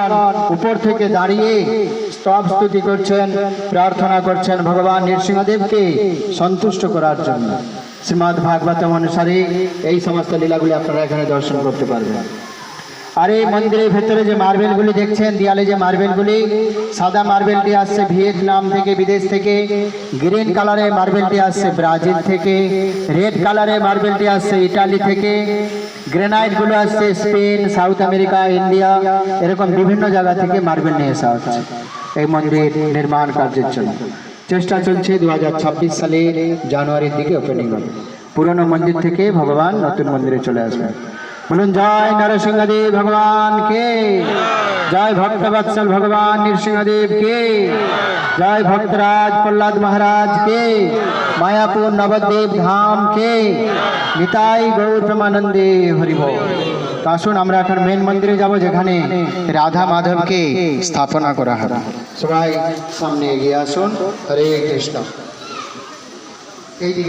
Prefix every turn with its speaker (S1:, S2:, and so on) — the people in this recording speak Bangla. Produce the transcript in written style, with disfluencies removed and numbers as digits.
S1: ভক্তগণ উপর থেকে দাঁড়িয়ে স্তব স্তুতি করছেন, প্রার্থনা করছেন ভগবান নৃসিংহদেবকে সন্তুষ্ট করার জন্য। শ্রীমদ্ ভাগবতম অনুসারে এই সমস্ত লীলাগুলি আপনারা এখানে দর্শন করতে পারবেন। আর এই মন্দিরের ভেতরে যে মার্বেলগুলি দেখছেন, দেয়ালে যে মার্বেলগুলি, সাদা মার্বেলটি আসছে ভিয়েতনাম থেকে, বিদেশ থেকে। গ্রিন কালারের মার্বেলটি আসছে ব্রাজিল থেকে। রেড কালারের মার্বেলটি আসছে ইটালি থেকে। গ্রেনাইটগুলো আসছে স্পেন, সাউথ আমেরিকা, ইন্ডিয়া, এরকম বিভিন্ন জায়গা থেকে মার্বেল নিয়ে আসা হচ্ছে এই মন্দির নির্মাণ কার্যের জন্য। চেষ্টা চলছে 2026 সালের জানুয়ারির দিকে ওপেনিং হবে। পুরনো মন্দির থেকে ভগবান নতুন মন্দিরে চলে আসবেন। বলুন জয় নরসিংহদেব ভগবান কে, জয় ভক্তবৎসল ভগবান নৃসিংহদেব কে, জয় ভক্তরাজ প্রহ্লাদ মহারাজ কে, মায়াপুর নবদ্বীপ ধাম কে, নিতাই গৌর প্রেমানন্দে হরি বল। তো আসুন আমরা এখন মেন মন্দিরে যাব, যেখানে রাধা মাধবকে স্থাপনা করা হবে। সবাই সামনে এগিয়ে আসুন। হরে কৃষ্ণ। এইদিকে